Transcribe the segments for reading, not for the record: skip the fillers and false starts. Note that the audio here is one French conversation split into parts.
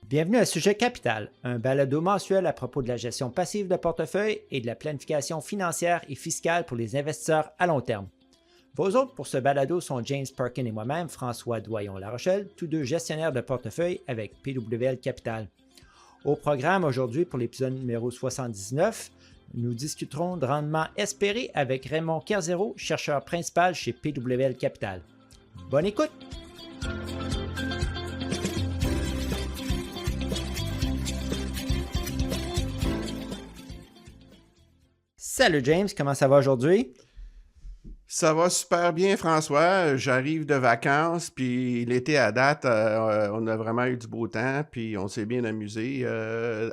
Bienvenue à Sujet Capital, un balado mensuel à propos de la gestion passive de portefeuille et de la planification financière et fiscale pour les investisseurs à long terme. Vos hôtes pour ce balado sont James Perkin et moi-même, François Doyon-La Rochelle, tous deux gestionnaires de portefeuille avec PWL Capital. Au programme aujourd'hui pour l'épisode numéro 79, nous discuterons de rendement espéré avec Raymond Kerzero, chercheur principal chez PWL Capital. Bonne écoute! Salut James, comment ça va aujourd'hui? Ça va super bien, François. J'arrive de vacances, puis l'été à date, on a vraiment eu du beau temps, puis on s'est bien amusé.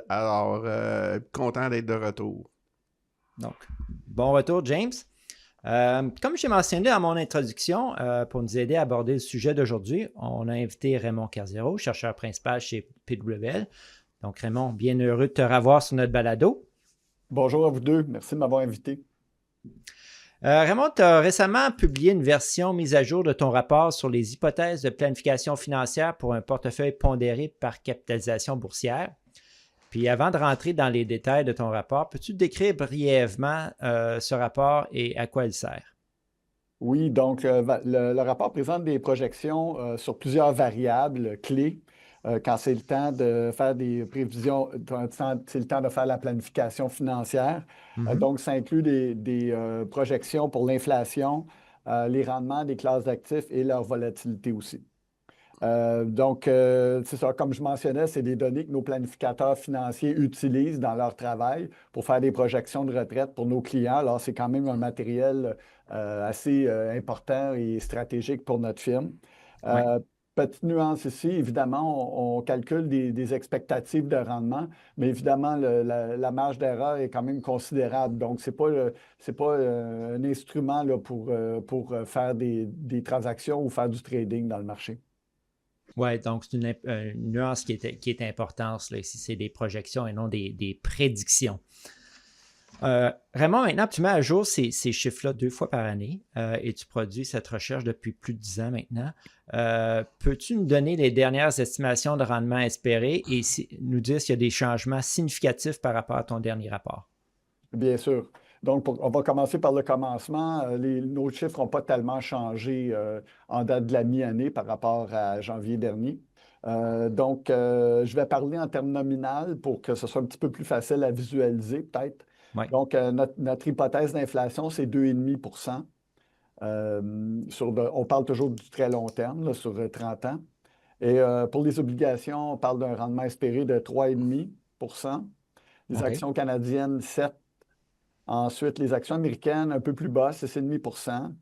Alors, content d'être de retour. Donc, bon retour, James. Comme j'ai mentionné dans mon introduction, pour nous aider à aborder le sujet d'aujourd'hui, on a invité Raymond Kerzero, chercheur principal chez PWL. Donc, Raymond, bien heureux de te revoir sur notre balado. Bonjour à vous deux. Merci de m'avoir invité. Raymond, tu as récemment publié une version mise à jour de ton rapport sur les hypothèses de planification financière pour un portefeuille pondéré par capitalisation boursière. Puis avant de rentrer dans les détails de ton rapport, peux-tu décrire brièvement ce rapport et à quoi il sert? Oui, donc le rapport présente des projections sur plusieurs variables clés quand c'est le temps de faire des prévisions, c'est le temps de faire la planification financière. Donc, ça inclut des projections pour l'inflation, les rendements des classes d'actifs et leur volatilité aussi. C'est ça, comme je mentionnais, c'est des données que nos planificateurs financiers utilisent dans leur travail pour faire des projections de retraite pour nos clients. Alors, c'est quand même un matériel assez important et stratégique pour notre firme. Ouais. Petite nuance ici, évidemment, on calcule des expectatives de rendement, mais évidemment, la marge d'erreur est quand même considérable. Donc, ce n'est pas un instrument là, pour faire des transactions ou faire du trading dans le marché. Oui, donc c'est une nuance qui est importante là, ici, c'est des projections et non des prédictions. Raymond, maintenant, tu mets à jour ces chiffres-là 2 fois par année et tu produis cette recherche depuis plus de 10 ans maintenant. Peux-tu nous donner les dernières estimations de rendement espérées et nous dire s'il y a des changements significatifs par rapport à ton dernier rapport? Bien sûr. Donc, on va commencer par le commencement. Nos chiffres n'ont pas tellement changé en date de la mi-année par rapport à janvier dernier. Je vais parler en termes nominal pour que ce soit un petit peu plus facile à visualiser, peut-être. Ouais. Donc, notre hypothèse d'inflation, c'est 2,5 on parle toujours du très long terme, là, sur 30 ans. Et pour les obligations, on parle d'un rendement espéré de 3,5 Les OK. actions canadiennes, 7. Ensuite, les actions américaines, un peu plus bas, 6,5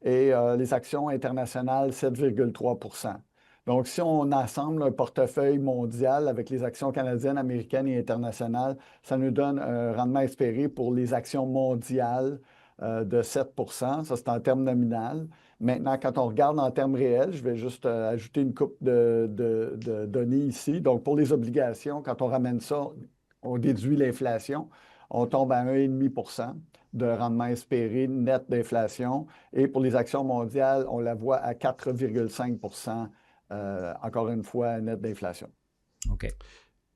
et les actions internationales, 7,3 Donc, si on assemble un portefeuille mondial avec les actions canadiennes, américaines et internationales, ça nous donne un rendement espéré pour les actions mondiales de 7 Ça, c'est en termes nominal. Maintenant, quand on regarde en termes réels, je vais juste ajouter une coupe de données ici. Donc, pour les obligations, quand on ramène ça, on déduit l'inflation. On tombe à 1,5 de rendement espéré net d'inflation. Et pour les actions mondiales, on la voit à 4,5 encore une fois, net d'inflation. OK.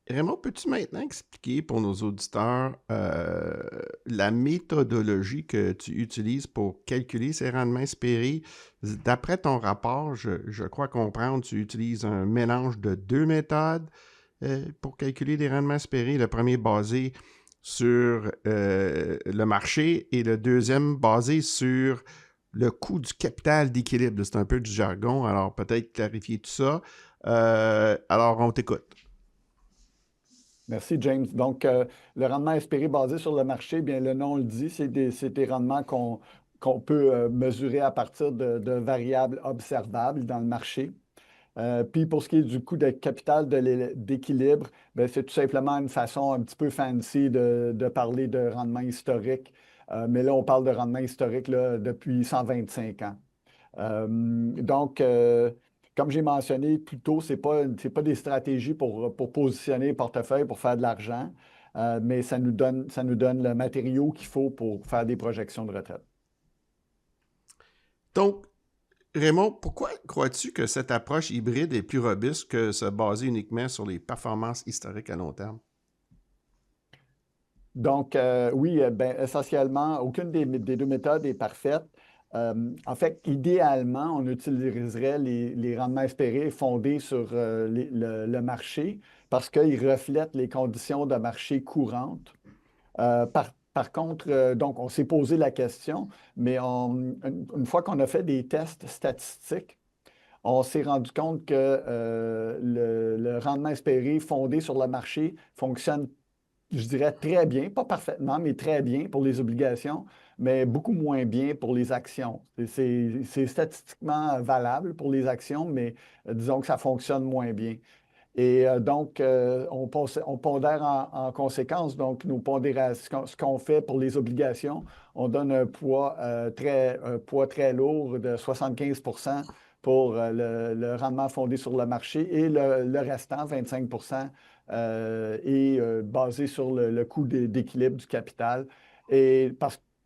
Raymond, peux-tu maintenant expliquer pour nos auditeurs la méthodologie que tu utilises pour calculer ces rendements espérés? D'après ton rapport, je crois comprendre, tu utilises un mélange de 2 méthodes pour calculer les rendements espérés. Le premier basé sur le marché et le deuxième basé sur le coût du capital d'équilibre. C'est un peu du jargon, alors peut-être clarifier tout ça. Alors, on t'écoute. Merci, James. Donc, le rendement espéré basé sur le marché, bien, le nom le dit, c'est des rendements qu'on peut mesurer à partir de variables observables dans le marché. Puis pour ce qui est du coût de capital d'équilibre, ben, c'est tout simplement une façon un petit peu fancy de parler de rendement historique. Mais là, on parle de rendement historique là, depuis 125 ans. Comme j'ai mentionné plus tôt, ce n'est pas des stratégies pour positionner le portefeuille pour faire de l'argent, mais ça nous donne le matériau qu'il faut pour faire des projections de retraite. Donc, Raymond, pourquoi crois-tu que cette approche hybride est plus robuste que se baser uniquement sur les performances historiques à long terme? Donc, oui, ben, essentiellement, aucune des deux méthodes est parfaite. En fait, idéalement, on utiliserait les rendements espérés fondés sur le marché parce qu'ils reflètent les conditions de marché courantes. Par contre, donc, on s'est posé la question, mais une fois qu'on a fait des tests statistiques, on s'est rendu compte que le rendement espéré fondé sur le marché fonctionne, je dirais, très bien, pas parfaitement, mais très bien pour les obligations, mais beaucoup moins bien pour les actions. C'est statistiquement valable pour les actions, mais disons que ça fonctionne moins bien. Et donc, on pondère en conséquence. Donc, nos pondérations, ce qu'on fait pour les obligations, on donne un poids très lourd de 75 pour le rendement fondé sur le marché et le restant, 25 est basé sur le coût d'équilibre du capital. Et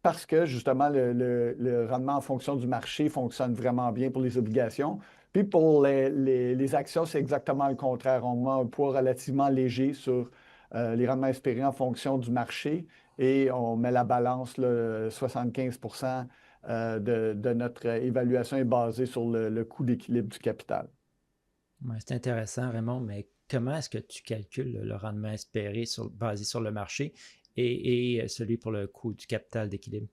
parce que, justement, le rendement en fonction du marché fonctionne vraiment bien pour les obligations. Puis pour les actions, c'est exactement le contraire. On met un poids relativement léger sur les rendements espérés en fonction du marché et on met la balance, là, 75 de notre évaluation est basée sur le coût d'équilibre du capital. Ouais, c'est intéressant, Raymond, mais comment est-ce que tu calcules le rendement espéré basé sur le marché et celui pour le coût du capital d'équilibre?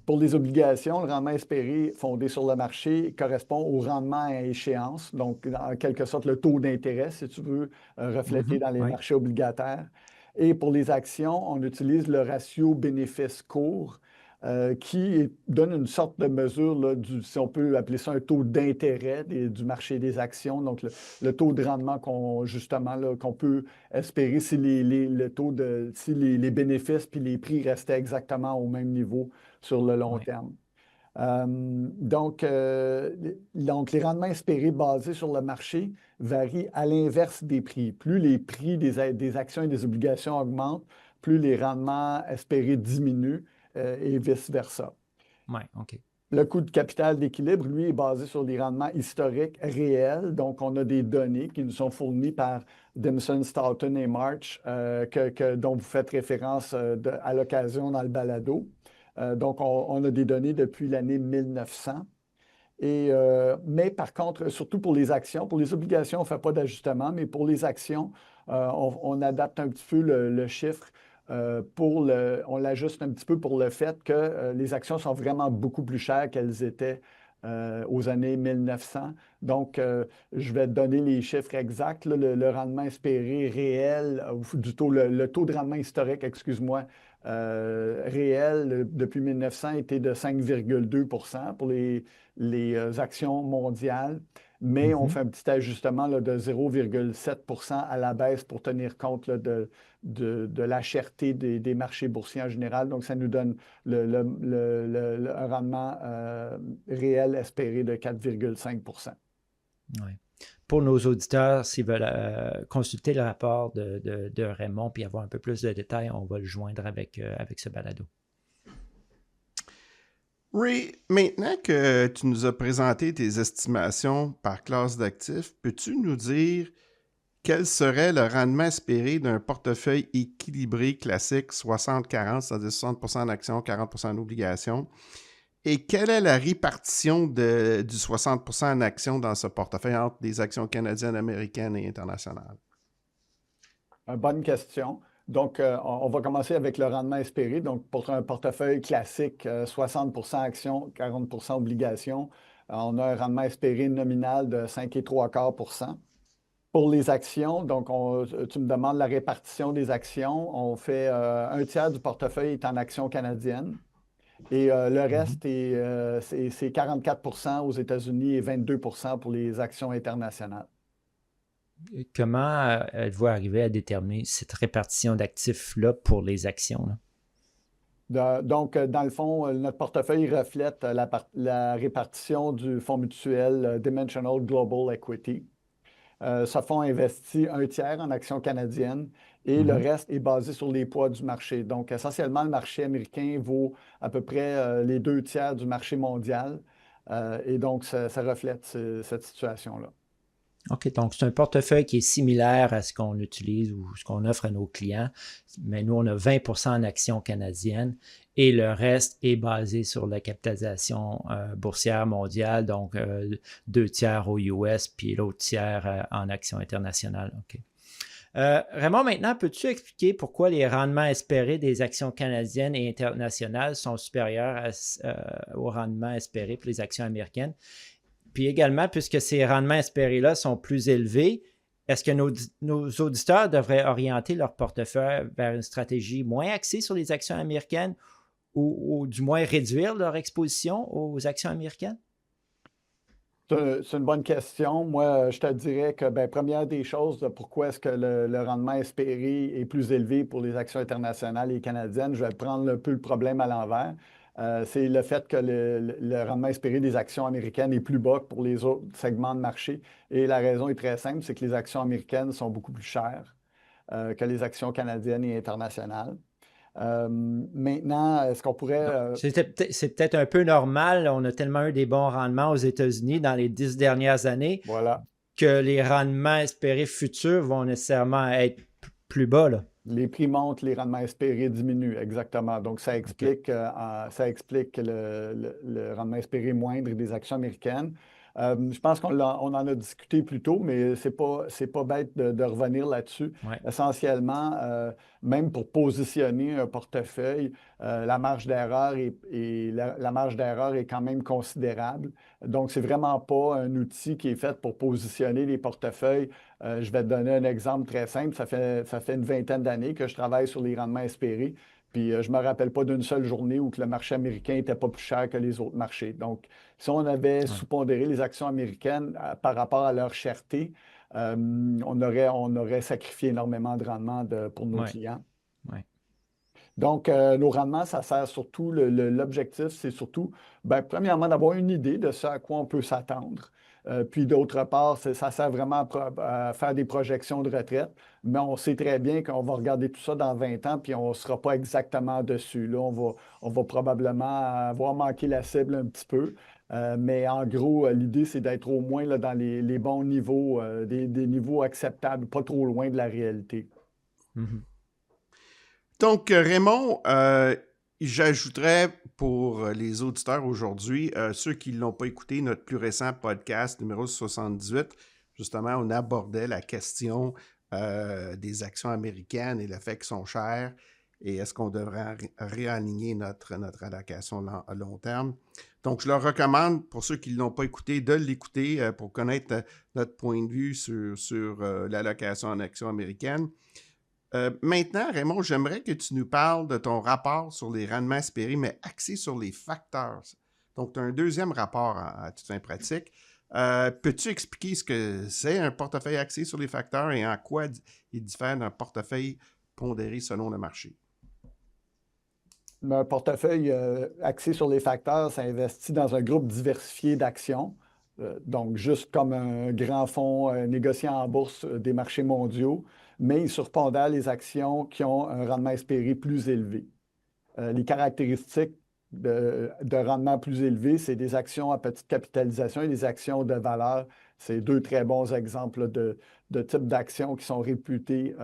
Pour les obligations, le rendement espéré fondé sur le marché correspond au rendement à échéance, donc en quelque sorte le taux d'intérêt, si tu veux, reflété dans les Oui, marchés obligataires. Et pour les actions, on utilise le ratio bénéfice-cours qui donne une sorte de mesure, là, si on peut appeler ça un taux d'intérêt du marché des actions, donc le taux de rendement justement, qu'on peut espérer si si les bénéfices puis les prix restaient exactement au même niveau sur le long oui. terme. Donc, les rendements espérés basés sur le marché varient à l'inverse des prix. Plus les prix des actions et des obligations augmentent, plus les rendements espérés diminuent et vice-versa. Oui, OK. Le coût de capital d'équilibre, lui, est basé sur des rendements historiques réels. Donc, on a des données qui nous sont fournies par Dimson, Stoughton et March, dont vous faites référence à l'occasion dans le balado. Donc, on a des données depuis l'année 1900. Mais par contre, surtout pour les actions, pour les obligations, on ne fait pas d'ajustement, mais pour les actions, on adapte un petit peu le chiffre. On l'ajuste un petit peu pour le fait que les actions sont vraiment beaucoup plus chères qu'elles étaient aux années 1900. Donc, je vais te donner les chiffres exacts. Là, le rendement espéré réel, le taux de rendement historique, excuse-moi, réel depuis 1900 était de 5,2 pour les actions mondiales, mais on fait un petit ajustement là, de 0,7 à la baisse pour tenir compte là, de la cherté des marchés boursiers en général. Donc, ça nous donne un rendement réel espéré de 4,5 Ouais. Pour nos auditeurs, s'ils veulent consulter le rapport de Raymond puis avoir un peu plus de détails, on va le joindre avec ce balado. Ray, maintenant que tu nous as présenté tes estimations par classe d'actifs, peux-tu nous dire quel serait le rendement espéré d'un portefeuille équilibré classique 60-40, c'est-à-dire 60% en actions, 40% en obligations? Et quelle est la répartition du 60% en actions dans ce portefeuille entre les actions canadiennes, américaines et internationales? Bonne question. Donc, on va commencer avec le rendement espéré. Donc, pour un portefeuille classique, 60 actions, 40 obligations, on a un rendement espéré nominal de 5,75 %. Pour les actions, donc, tu me demandes la répartition des actions. On fait un tiers du portefeuille est en actions canadiennes. Et le reste, c'est 44 aux États-Unis et 22 pour les actions internationales. Comment êtes-vous arrivé à déterminer cette répartition d'actifs-là pour les actions, là? Donc, dans le fond, notre portefeuille reflète la répartition du fonds mutuel Dimensional Global Equity. Ce fonds investit un tiers en actions canadiennes et le reste est basé sur les poids du marché. Donc, essentiellement, le marché américain vaut à peu près les deux tiers du marché mondial. Et donc, ça reflète cette situation-là. OK, donc c'est un portefeuille qui est similaire à ce qu'on utilise ou ce qu'on offre à nos clients, mais nous, on a 20% en actions canadiennes et le reste est basé sur la capitalisation boursière mondiale, donc 2 tiers aux US puis l'autre tiers en actions internationales. OK. Raymond, maintenant, peux-tu expliquer pourquoi les rendements espérés des actions canadiennes et internationales sont supérieurs aux rendements espérés pour les actions américaines? Puis également, puisque ces rendements espérés-là sont plus élevés, est-ce que nos auditeurs devraient orienter leur portefeuille vers une stratégie moins axée sur les actions américaines ou du moins réduire leur exposition aux actions américaines? C'est une bonne question. Moi, je te dirais que, première des choses, pourquoi est-ce que le rendement espéré est plus élevé pour les actions internationales et canadiennes? Je vais prendre un peu le problème à l'envers. C'est le fait que le rendement espéré des actions américaines est plus bas que pour les autres segments de marché. Et la raison est très simple, c'est que les actions américaines sont beaucoup plus chères que les actions canadiennes et internationales. Maintenant, est-ce qu'on pourrait... C'est peut-être un peu normal. On a tellement eu des bons rendements aux États-Unis dans les 10 dernières années Voilà. que les rendements espérés futurs vont nécessairement être plus bas, là. Les prix montent, les rendements espérés diminuent, exactement. Donc, ça explique, le rendement espéré moindre des actions américaines. Je pense qu'on en a discuté plus tôt, mais c'est pas bête de revenir là-dessus. Ouais. Essentiellement, même pour positionner un portefeuille, la marge d'erreur la marge d'erreur est quand même considérable. Donc, c'est vraiment pas un outil qui est fait pour positionner les portefeuilles. Je vais te donner un exemple très simple. Ça fait une vingtaine d'années que je travaille sur les rendements espérés. Puis je ne me rappelle pas d'une seule journée où que le marché américain n'était pas plus cher que les autres marchés. Donc, si on avait sous-pondéré les actions américaines par rapport à leur cherté, on aurait sacrifié énormément de rendement pour nos clients. Ouais. Donc, nos rendements, ça sert surtout, l'objectif, c'est surtout, premièrement, d'avoir une idée de ce à quoi on peut s'attendre. Puis d'autre part, ça sert vraiment à faire des projections de retraite, mais on sait très bien qu'on va regarder tout ça dans 20 ans, puis on ne sera pas exactement dessus. Là, on va probablement avoir manqué la cible un petit peu. Mais en gros, l'idée, c'est d'être au moins là, dans les bons niveaux, des niveaux acceptables, pas trop loin de la réalité. Mm-hmm. Donc, Raymond, j'ajouterais pour les auditeurs aujourd'hui, ceux qui ne l'ont pas écouté, notre plus récent podcast numéro 78, justement, on abordait la question des actions américaines et le fait qu'elles sont chères et est-ce qu'on devrait réaligner notre allocation à long terme. Donc, je leur recommande, pour ceux qui ne l'ont pas écouté, de l'écouter pour connaître notre point de vue sur l'allocation en actions américaines. Maintenant, Raymond, j'aimerais que tu nous parles de ton rapport sur les rendements espérés, mais axé sur les facteurs. Donc, tu as un deuxième rapport à toute fin pratique. Peux-tu expliquer ce que c'est un portefeuille axé sur les facteurs et en quoi il diffère d'un portefeuille pondéré selon le marché? Un portefeuille axé sur les facteurs, ça investit dans un groupe diversifié d'actions. Donc, juste comme un grand fonds négocié en bourse des marchés mondiaux, mais il surpondère les actions qui ont un rendement espéré plus élevé. Les caractéristiques de rendement plus élevé, c'est des actions à petite capitalisation et des actions de valeur. C'est deux très bons exemples de types d'actions qui sont réputées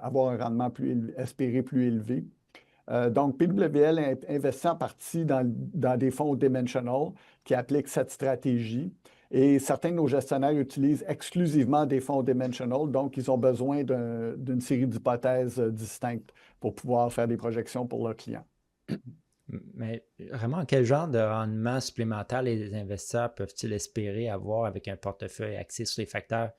avoir un rendement espéré plus élevé. Donc, PWL investit en partie dans des fonds dimensional qui appliquent cette stratégie. Et certains de nos gestionnaires utilisent exclusivement des fonds dimensional, donc ils ont besoin d'une série d'hypothèses distinctes pour pouvoir faire des projections pour leurs clients. Mais vraiment, quel genre de rendement supplémentaire les investisseurs peuvent-ils espérer avoir avec un portefeuille axé sur les facteurs?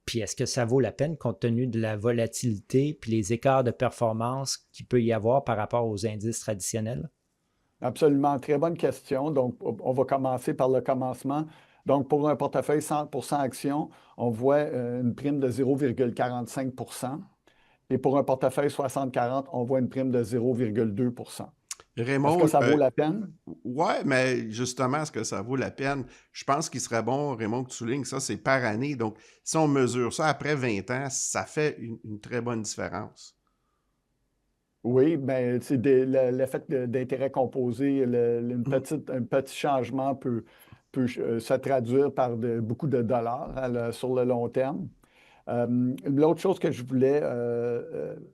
Puis est-ce que ça vaut la peine compte tenu de la volatilité puis les écarts de performance qu'il peut y avoir par rapport aux indices traditionnels? Absolument, très bonne question. Donc, on va commencer par le commencement. Donc, pour un portefeuille 100% actions, on voit une prime de 0,45 %. Et pour un portefeuille 60-40, on voit une prime de 0,2 %. Raymond, est-ce que ça vaut la peine? Oui, mais justement, est-ce que ça vaut la peine? Je pense qu'il serait bon, Raymond, que tu soulignes ça, c'est par année. Donc, si on mesure ça après 20 ans, ça fait une très bonne différence. Oui, bien, l'effet d'intérêt composé, un petit changement peut peut se traduire par beaucoup de dollars sur le long terme. L'autre chose que je voulais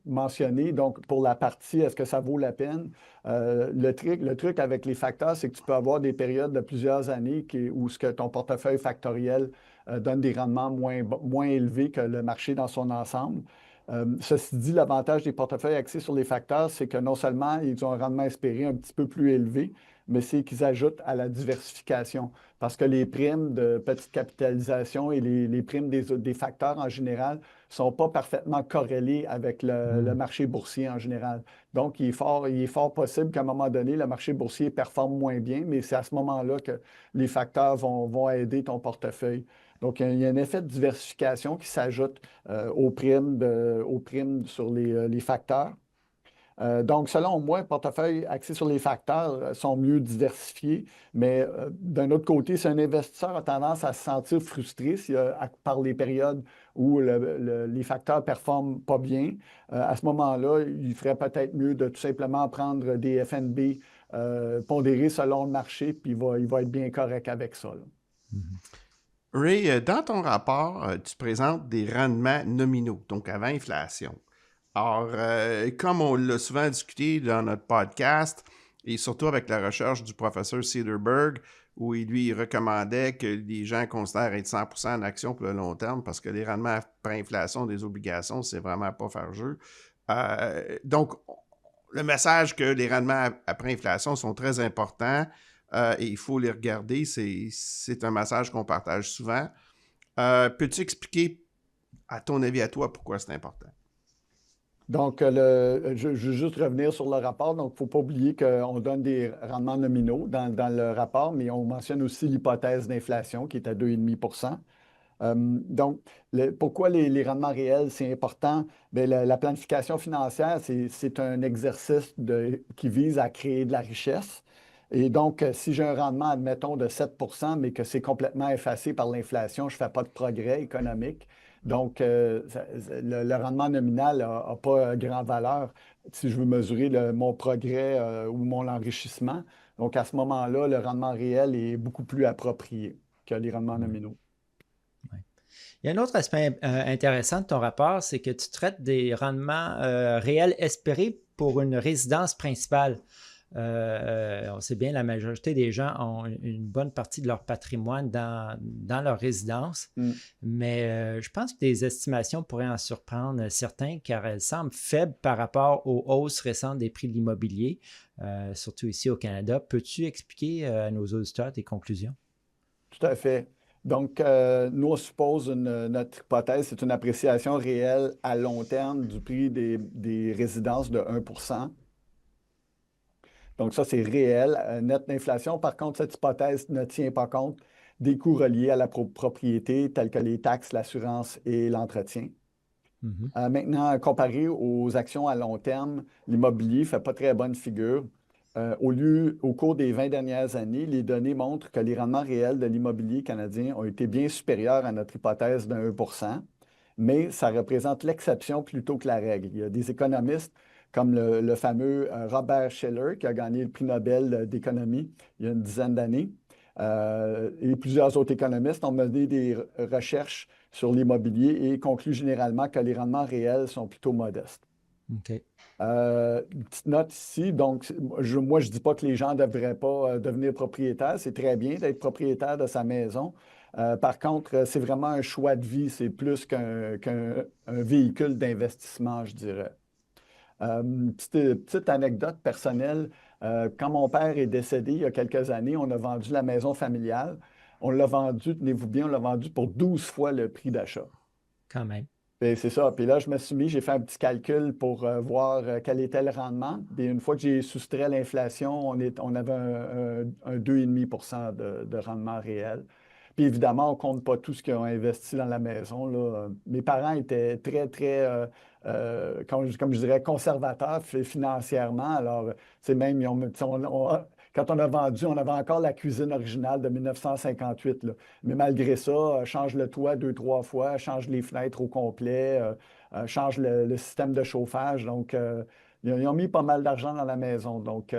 mentionner, donc pour la partie, est-ce que ça vaut la peine? Le truc avec les facteurs, c'est que tu peux avoir des périodes de plusieurs années où ce que ton portefeuille factoriel donne des rendements moins élevés que le marché dans son ensemble. Ceci dit, l'avantage des portefeuilles axés sur les facteurs, c'est que non seulement ils ont un rendement espéré un petit peu plus élevé, mais c'est qu'ils ajoutent à la diversification. Parce que les primes de petite capitalisation et les primes des facteurs en général ne sont pas parfaitement corrélées avec le marché boursier en général. Donc, il est fort possible qu'à un moment donné, le marché boursier performe moins bien, mais c'est à ce moment-là que les facteurs vont aider ton portefeuille. Donc, il y a un effet de diversification qui s'ajoute aux primes sur les facteurs. Donc, selon moi, un portefeuille axé sur les facteurs sont mieux diversifiés, mais d'un autre côté, si un investisseur a tendance à se sentir frustré par les périodes où les facteurs ne performent pas bien, à ce moment-là, il ferait peut-être mieux de tout simplement prendre des FNB pondérés selon le marché, puis il va être bien correct avec ça, là. Ray, dans ton rapport, tu présentes des rendements nominaux, donc avant inflation. Alors, comme on l'a souvent discuté dans notre podcast, et surtout avec la recherche du professeur Cederberg, où il recommandait que les gens considèrent être 100% en action pour le long terme, parce que les rendements après inflation des obligations, c'est vraiment pas faire jeu. Donc, le message que les rendements après inflation sont très importants et il faut les regarder, c'est un message qu'on partage souvent. Peux-tu expliquer, à ton avis, à toi, pourquoi c'est important? Donc, je veux juste revenir sur le rapport. Donc, il ne faut pas oublier qu'on donne des rendements nominaux dans le rapport, mais on mentionne aussi l'hypothèse d'inflation qui est à 2,5 donc, pourquoi les rendements réels, c'est important? Bien, la planification financière, c'est un exercice qui vise à créer de la richesse. Et donc, si j'ai un rendement, admettons, de 7 mais que c'est complètement effacé par l'inflation, je ne fais pas de progrès économique. Donc, le rendement nominal n'a pas grande valeur si je veux mesurer mon progrès ou mon enrichissement. Donc, à ce moment-là, le rendement réel est beaucoup plus approprié que les rendements nominaux. Il y a un autre aspect intéressant de ton rapport, c'est que tu traites des rendements réels espérés pour une résidence principale. On sait bien, la majorité des gens ont une bonne partie de leur patrimoine dans leur résidence, mais je pense que des estimations pourraient en surprendre certains car elles semblent faibles par rapport aux hausses récentes des prix de l'immobilier, surtout ici au Canada. Peux-tu expliquer à nos auditeurs tes conclusions? Tout à fait. Donc, nous, on suppose notre hypothèse, c'est une appréciation réelle à long terme du prix des résidences de 1 Donc, ça, c'est réel, net d'inflation. Par contre, cette hypothèse ne tient pas compte des coûts reliés à la propriété, tels que les taxes, l'assurance et l'entretien. Maintenant, comparé aux actions à long terme, l'immobilier ne fait pas très bonne figure. Au cours des 20 dernières années, les données montrent que les rendements réels de l'immobilier canadien ont été bien supérieurs à notre hypothèse de 1 mais ça représente l'exception plutôt que la règle. Il y a des économistes comme le fameux Robert Shiller, qui a gagné le prix Nobel d'économie il y a une dizaine d'années, et plusieurs autres économistes ont mené des recherches sur l'immobilier et concluent généralement que les rendements réels sont plutôt modestes. OK. Une petite note ici, donc moi je ne dis pas que les gens ne devraient pas devenir propriétaires, c'est très bien d'être propriétaire de sa maison. Par contre, c'est vraiment un choix de vie, c'est plus qu'un véhicule d'investissement, je dirais. Petite anecdote personnelle, quand mon père est décédé il y a quelques années, on a vendu la maison familiale. On l'a vendu, tenez-vous bien, on l'a vendu pour 12 fois le prix d'achat. Quand même. Puis c'est ça. Puis là, je me suis mis, j'ai fait un petit calcul pour voir quel était le rendement. Puis une fois que j'ai soustrait l'inflation, on avait un 2,5 de rendement réel. Puis évidemment, on ne compte pas tout ce qu'ils ont investi dans la maison, là. Mes parents étaient très, très, comme je dirais, conservateurs financièrement. Alors, c'est même, quand on a vendu, on avait encore la cuisine originale de 1958, là. Mais malgré ça, change le toit 2, 3 fois, change les fenêtres au complet, change le système de chauffage. Donc, Ils ont mis pas mal d'argent dans la maison. Donc,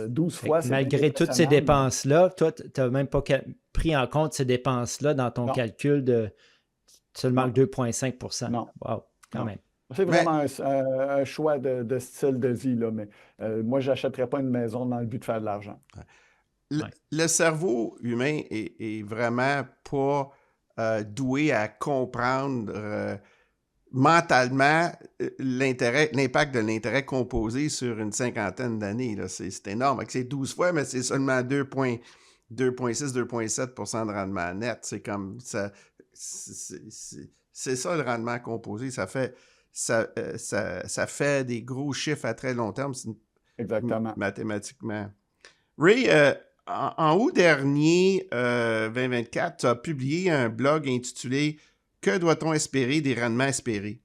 12 Fait fois, que c'est bien malgré toutes ces impressionnant. dépenses-là, toi, tu n'as même pas pris en compte ces dépenses-là dans ton Non, calcul de seulement le non, 2,5 non, Wow, quand non. même. C'est Mais vraiment un choix de style de vie, là, mais moi, je n'achèterais pas une maison dans le but de faire de l'argent. Ouais. le cerveau humain est vraiment pas doué à comprendre mentalement l'impact de l'intérêt composé sur une cinquantaine d'années. C'est énorme. C'est 12 fois, mais c'est seulement 2,6-2,7 % de rendement net. C'est comme ça. C'est ça le rendement composé. Ça fait des gros chiffres à très long terme Exactement. mathématiquement. Ray, en août dernier, 2024, tu as publié un blog intitulé Que doit-on espérer des rendements espérés?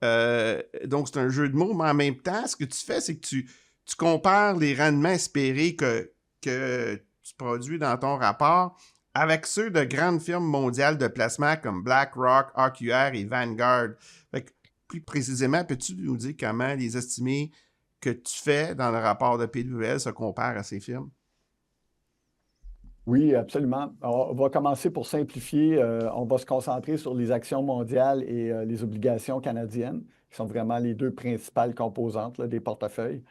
Donc, c'est un jeu de mots, mais en même temps, ce que tu fais, c'est que tu compares les rendements espérés que tu produis dans ton rapport avec ceux de grandes firmes mondiales de placement comme BlackRock, AQR et Vanguard. Fait que, plus précisément, peux-tu nous dire comment les estimés que tu fais dans le rapport de PWL se comparent à ces firmes? Oui, absolument. On va commencer pour simplifier. On va se concentrer sur les actions mondiales et les obligations canadiennes, qui sont vraiment les deux principales composantes là, des portefeuilles.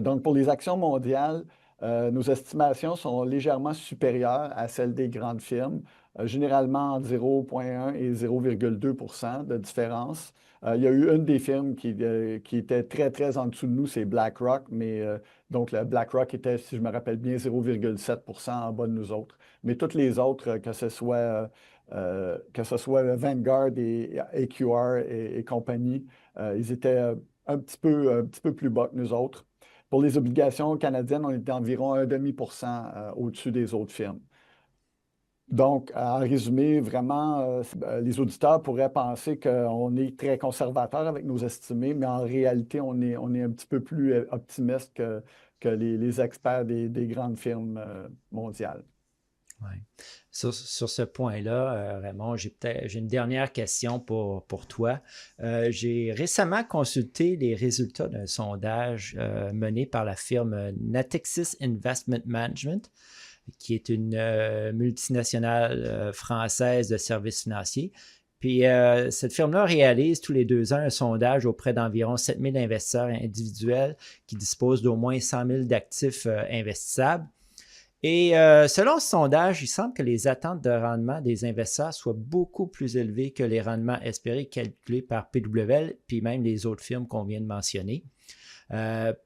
Donc, pour les actions mondiales, nos estimations sont légèrement supérieures à celles des grandes firmes, généralement entre 0,1 et 0,2 % de différence. Il y a eu une des firmes qui était très, très en dessous de nous, c'est BlackRock, mais donc le BlackRock était, si je me rappelle bien, 0,7 % en bas de nous autres. Mais toutes les autres, que ce soit Vanguard et AQR et compagnie, ils étaient un petit peu plus bas que nous autres. Pour les obligations canadiennes, on était environ 0,5 % au-dessus des autres firmes. Donc, en résumé, vraiment, les auditeurs pourraient penser qu'on est très conservateur avec nos estimés, mais en réalité, on est un petit peu plus optimiste que les experts des grandes firmes mondiales. Ouais. Sur ce point-là, Raymond, j'ai une dernière question pour toi. J'ai récemment consulté les résultats d'un sondage mené par la firme Natixis Investment Management, qui est une multinationale française de services financiers. Puis cette firme-là réalise tous les 2 ans un sondage auprès d'environ 7000 investisseurs individuels qui disposent d'au moins 100 000 d'actifs investissables. Et selon ce sondage, il semble que les attentes de rendement des investisseurs soient beaucoup plus élevées que les rendements espérés calculés par PWL, puis même les autres firmes qu'on vient de mentionner.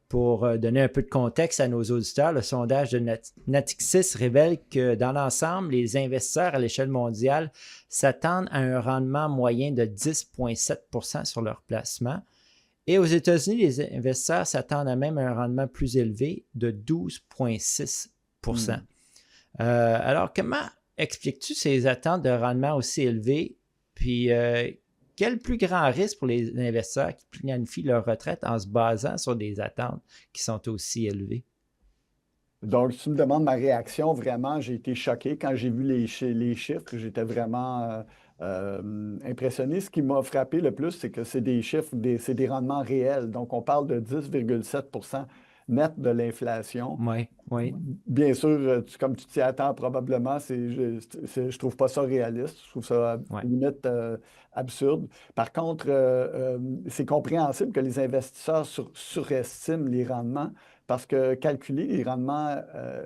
Pour donner un peu de contexte à nos auditeurs, le sondage de Natixis révèle que dans l'ensemble, les investisseurs à l'échelle mondiale s'attendent à un rendement moyen de 10,7 % sur leur placement. Et aux États-Unis, les investisseurs s'attendent à même un rendement plus élevé de 12,6 %. Alors, comment expliques-tu ces attentes de rendement aussi élevées? Puis, quel plus grand risque pour les investisseurs qui planifient leur retraite en se basant sur des attentes qui sont aussi élevées? Donc, si tu me demandes ma réaction, vraiment, j'ai été choqué quand j'ai vu les chiffres. J'étais vraiment impressionné. Ce qui m'a frappé le plus, c'est que c'est des chiffres, c'est des rendements réels. Donc, on parle de 10,7 % net de l'inflation. Oui, oui. Bien sûr, comme tu t'y attends probablement, je trouve pas ça réaliste. Je trouve ça Ouais. limite absurde. Par contre, c'est compréhensible que les investisseurs surestiment les rendements parce que calculer les rendements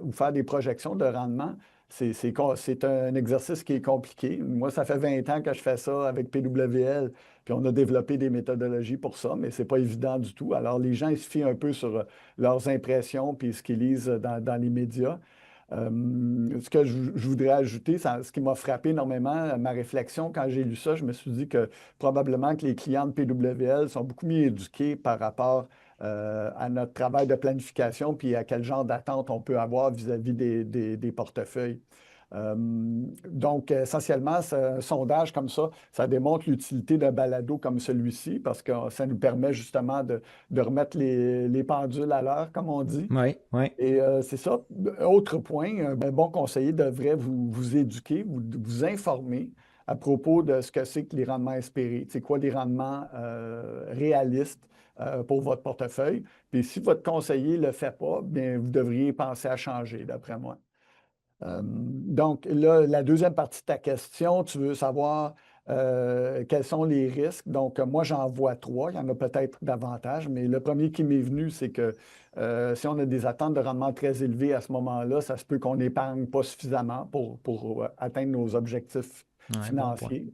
ou faire des projections de rendement, c'est un exercice qui est compliqué. Moi, ça fait 20 ans que je fais ça avec PWL, puis on a développé des méthodologies pour ça, mais c'est pas évident du tout. Alors, les gens, ils se fient un peu sur leurs impressions puis ce qu'ils lisent dans les médias. Ce que je voudrais ajouter, ce qui m'a frappé énormément, ma réflexion quand j'ai lu ça, je me suis dit que probablement que les clients de PWL sont beaucoup mieux éduqués par rapport à notre travail de planification puis à quel genre d'attente on peut avoir vis-à-vis des portefeuilles. Donc, essentiellement, un sondage comme ça démontre l'utilité d'un balado comme celui-ci parce que ça nous permet justement de remettre les pendules à l'heure, comme on dit. Oui, oui. Et c'est ça. Autre point, un bon conseiller devrait vous éduquer, vous informer à propos de ce que c'est que les rendements espérés. C'est quoi les rendements réalistes pour votre portefeuille. Puis si votre conseiller ne le fait pas, bien, vous devriez penser à changer, d'après moi. Donc là, la deuxième partie de ta question, tu veux savoir quels sont les risques. Donc moi, j'en vois 3. Il y en a peut-être davantage, mais le premier qui m'est venu, c'est que si on a des attentes de rendement très élevées à ce moment-là, ça se peut qu'on n'épargne pas suffisamment pour atteindre nos objectifs financiers.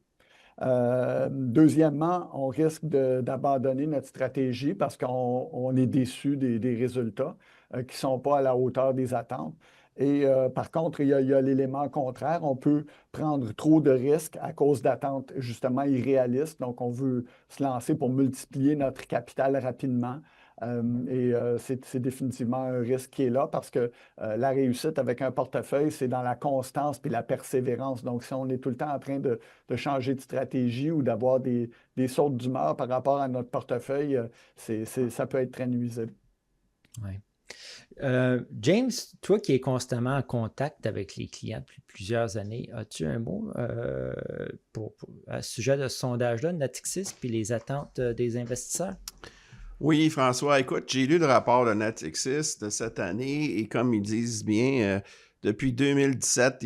Deuxièmement, on risque d'abandonner notre stratégie parce qu'on est déçu des résultats qui ne sont pas à la hauteur des attentes. Et par contre, il y a l'élément contraire. On peut prendre trop de risques à cause d'attentes justement irréalistes. Donc, on veut se lancer pour multiplier notre capital rapidement. C'est définitivement un risque qui est là parce que la réussite avec un portefeuille, c'est dans la constance et la persévérance. Donc, si on est tout le temps en train de changer de stratégie ou d'avoir des sautes d'humeur par rapport à notre portefeuille, ça peut être très nuisible. Oui. James, toi qui es constamment en contact avec les clients depuis plusieurs années, as-tu un mot à ce sujet de ce sondage-là, Natixis, puis les attentes des investisseurs? Oui, François, écoute, j'ai lu le rapport de Natixis de cette année et comme ils disent bien, depuis 2017,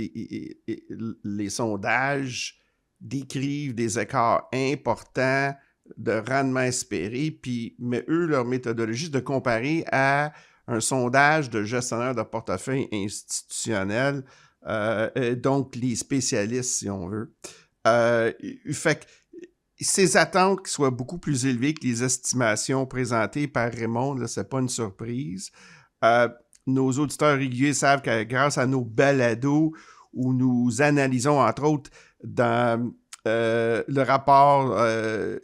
les sondages décrivent des écarts importants de rendement espéré, mais eux, leur méthodologie, c'est de comparer à un sondage de gestionnaires de portefeuille institutionnels, donc les spécialistes, si on veut. Fait que ces attentes qui soient beaucoup plus élevées que les estimations présentées par Raymond, ce n'est pas une surprise. Nos auditeurs réguliers savent que grâce à nos balados où nous analysons, entre autres, dans le rapport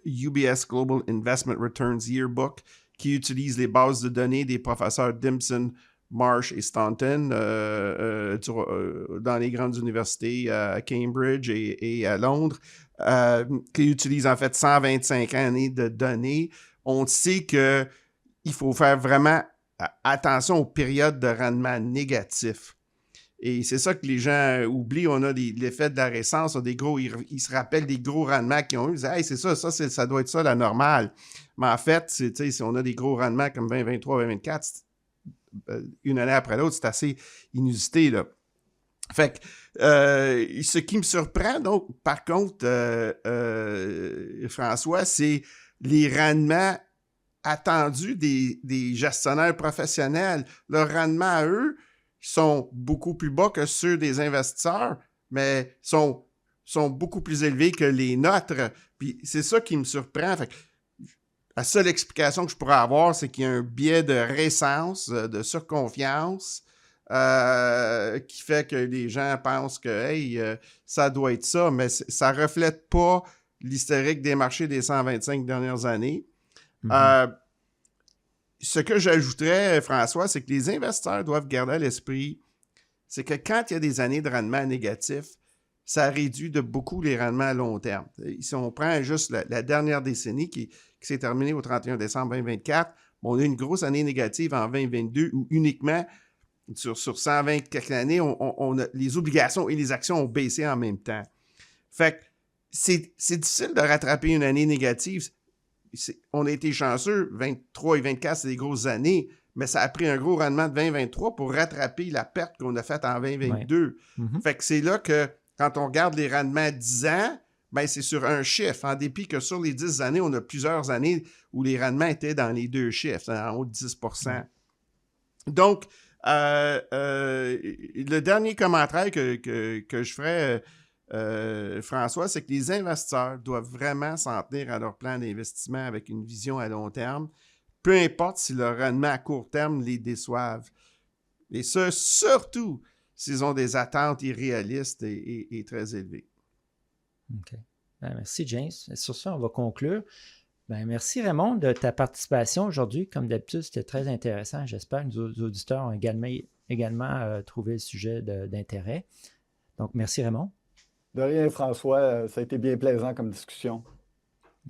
UBS Global Investment Returns Yearbook, qui utilise les bases de données des professeurs Dimson, Marsh et Staunton dans les grandes universités à Cambridge et à Londres, qui utilise en fait 125 années de données. On sait qu'il faut faire vraiment attention aux périodes de rendement négatif. Et c'est ça que les gens oublient. On a l'effet de la récence, ils se rappellent des gros rendements qu'ils ont eu. Ils disent « Hey, c'est ça, ça doit être ça la normale. » Mais en fait, si on a des gros rendements comme 2023, 2024, une année après l'autre, c'est assez inusité, là. Fait que ce qui me surprend, donc, par contre, François, c'est les rendements attendus des gestionnaires professionnels. Leurs rendements à eux sont beaucoup plus bas que ceux des investisseurs, mais sont beaucoup plus élevés que les nôtres. Puis c'est ça qui me surprend. Fait que la seule explication que je pourrais avoir, c'est qu'il y a un biais de récence, de surconfiance, qui fait que les gens pensent que hey, ça doit être ça, mais ça ne reflète pas l'historique des marchés des 125 dernières années. Mm-hmm. Ce que j'ajouterais, François, c'est que les investisseurs doivent garder à l'esprit, c'est que quand il y a des années de rendement négatif, ça réduit de beaucoup les rendements à long terme. Si on prend juste la dernière décennie qui s'est terminée au 31 décembre 2024, on a eu une grosse année négative en 2022 où uniquement sur 120 quelques années, les obligations et les actions ont baissé en même temps. Fait que c'est difficile de rattraper une année négative. On a été chanceux, 23 et 24, c'est des grosses années, mais ça a pris un gros rendement de 2023 pour rattraper la perte qu'on a faite en 2022. Ouais. Mm-hmm. Fait que c'est là que, quand on regarde les rendements à 10 ans, ben c'est sur un chiffre, en dépit que sur les 10 années, on a plusieurs années où les rendements étaient dans les deux chiffres, en haut de 10 %. Donc, le dernier commentaire que je ferais, François, c'est que les investisseurs doivent vraiment s'en tenir à leur plan d'investissement avec une vision à long terme, peu importe si leur rendement à court terme les déçoivent. Et ça, surtout s'ils ont des attentes irréalistes et très élevées. OK. Merci, James. Sur ça, on va conclure. Merci, Raymond, de ta participation aujourd'hui. Comme d'habitude, c'était très intéressant. J'espère que nos auditeurs ont également trouvé le sujet d'intérêt. Donc, merci, Raymond. De rien, François. Ça a été bien plaisant comme discussion.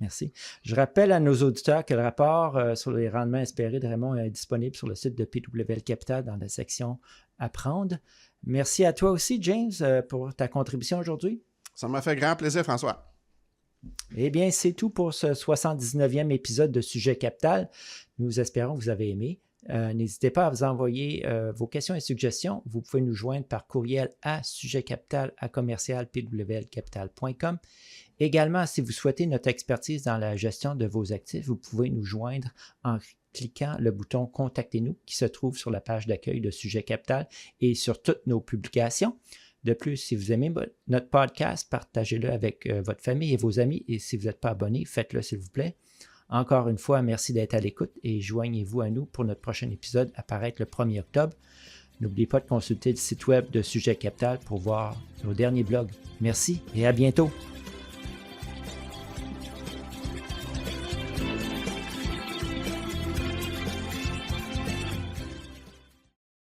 Merci. Je rappelle à nos auditeurs que le rapport sur les rendements espérés de Raymond est disponible sur le site de PWL Capital dans la section « Apprendre ». Merci à toi aussi, James, pour ta contribution aujourd'hui. Ça m'a fait grand plaisir, François. Eh bien, c'est tout pour ce 79e épisode de Sujet Capital. Nous espérons que vous avez aimé. N'hésitez pas à vous envoyer vos questions et suggestions. Vous pouvez nous joindre par courriel à sujetcapital@pwlcapital.com. Également, si vous souhaitez notre expertise dans la gestion de vos actifs, vous pouvez nous joindre en cliquant le bouton « Contactez-nous » qui se trouve sur la page d'accueil de Sujet Capital et sur toutes nos publications. De plus, si vous aimez notre podcast, partagez-le avec votre famille et vos amis. Et si vous n'êtes pas abonné, faites-le s'il vous plaît. Encore une fois, merci d'être à l'écoute et joignez-vous à nous pour notre prochain épisode à paraître le 1er octobre. N'oubliez pas de consulter le site web de Sujet Capital pour voir nos derniers blogs. Merci et à bientôt.